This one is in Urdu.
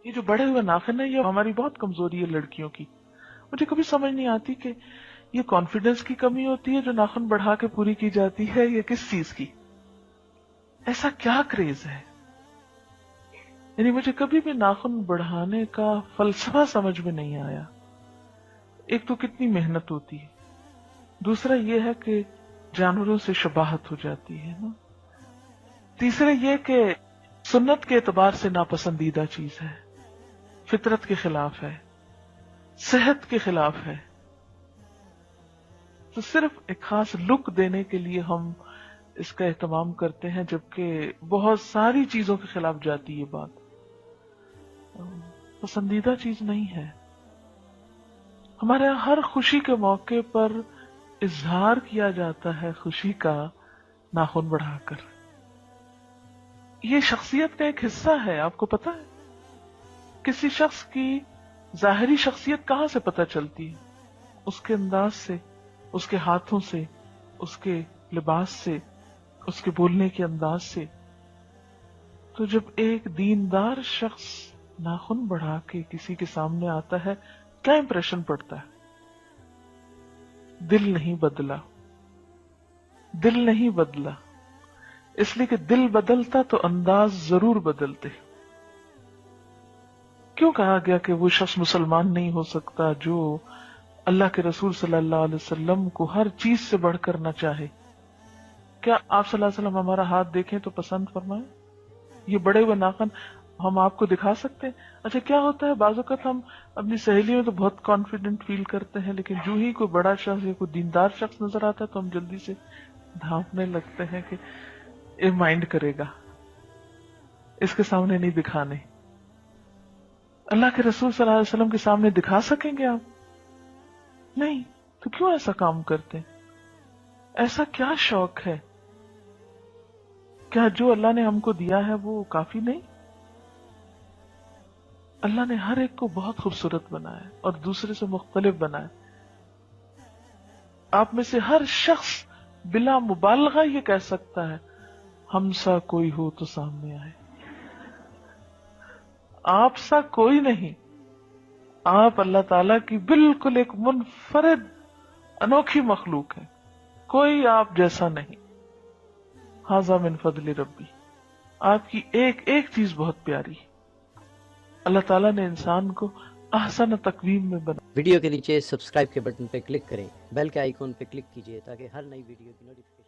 یہ جو بڑے ہوئے ناخن ہے، یہ ہماری بہت کمزوری ہے لڑکیوں کی. مجھے کبھی سمجھ نہیں آتی کہ یہ کانفیڈنس کی کمی ہوتی ہے جو ناخن بڑھا کے پوری کی جاتی ہے، یا کس چیز کی؟ ایسا کیا کریز ہے؟ یعنی مجھے کبھی بھی ناخن بڑھانے کا فلسفہ سمجھ میں نہیں آیا. ایک تو کتنی محنت ہوتی ہے، دوسرا یہ ہے کہ جانوروں سے شباہت ہو جاتی ہے نا، تیسرا یہ کہ سنت کے اعتبار سے ناپسندیدہ چیز ہے، فطرت کے خلاف ہے، صحت کے خلاف ہے. تو صرف ایک خاص لک دینے کے لیے ہم اس کا اہتمام کرتے ہیں، جبکہ بہت ساری چیزوں کے خلاف جاتی یہ بات. پسندیدہ چیز نہیں ہے. ہمارے یہاں ہر خوشی کے موقع پر اظہار کیا جاتا ہے خوشی کا ناخن بڑھا کر. یہ شخصیت کا ایک حصہ ہے. آپ کو پتا ہے کسی شخص کی ظاہری شخصیت کہاں سے پتہ چلتی ہے؟ اس کے انداز سے، اس کے ہاتھوں سے، اس کے لباس سے، اس کے بولنے کے انداز سے. تو جب ایک دیندار شخص ناخن بڑھا کے کسی کے سامنے آتا ہے، کیا امپریشن پڑتا ہے؟ دل نہیں بدلا، دل نہیں بدلا. اس لیے کہ دل بدلتا تو انداز ضرور بدلتے. کیوں کہا گیا کہ وہ شخص مسلمان نہیں ہو سکتا جو اللہ کے رسول صلی اللہ علیہ وسلم کو ہر چیز سے بڑھ کر نہ چاہے؟ کیا آپ صلی اللہ علیہ وسلم ہمارا ہاتھ دیکھیں تو پسند فرمائیں؟ یہ بڑے ہوئے ناخن ہم آپ کو دکھا سکتے ہیں؟ اچھا کیا ہوتا ہے، بعض اوقات ہم اپنی سہیلی میں تو بہت کانفیڈنٹ فیل کرتے ہیں، لیکن جو ہی کوئی بڑا شخص یا کوئی دیندار شخص نظر آتا ہے تو ہم جلدی سے ڈھانپنے لگتے ہیں کہ یہ مائنڈ کرے گا، اس کے سامنے نہیں دکھانے. اللہ کے رسول صلی اللہ علیہ وسلم کے سامنے دکھا سکیں گے آپ؟ نہیں. تو کیوں ایسا کام کرتے ہیں؟ ایسا کیا شوق ہے؟ کیا جو اللہ نے ہم کو دیا ہے وہ کافی نہیں؟ اللہ نے ہر ایک کو بہت خوبصورت بنایا اور دوسرے سے مختلف بنایا. آپ میں سے ہر شخص بلا مبالغہ یہ کہہ سکتا ہے ہم سا کوئی ہو تو سامنے آئے. آپ سا کوئی نہیں. آپ اللہ تعالی کی بالکل ایک منفرد انوکھی مخلوق ہے، کوئی آپ جیسا نہیں. ھذا من فضل ربی. آپ کی ایک ایک چیز بہت پیاری. اللہ تعالیٰ نے انسان کو احسن تقویم میں بنا. ویڈیو کے نیچے سبسکرائب کے بٹن پہ کلک کریں، بیل کے آئیکن پہ کلک کیجیے تاکہ ہر نئی ویڈیو کی نوٹیفکیشن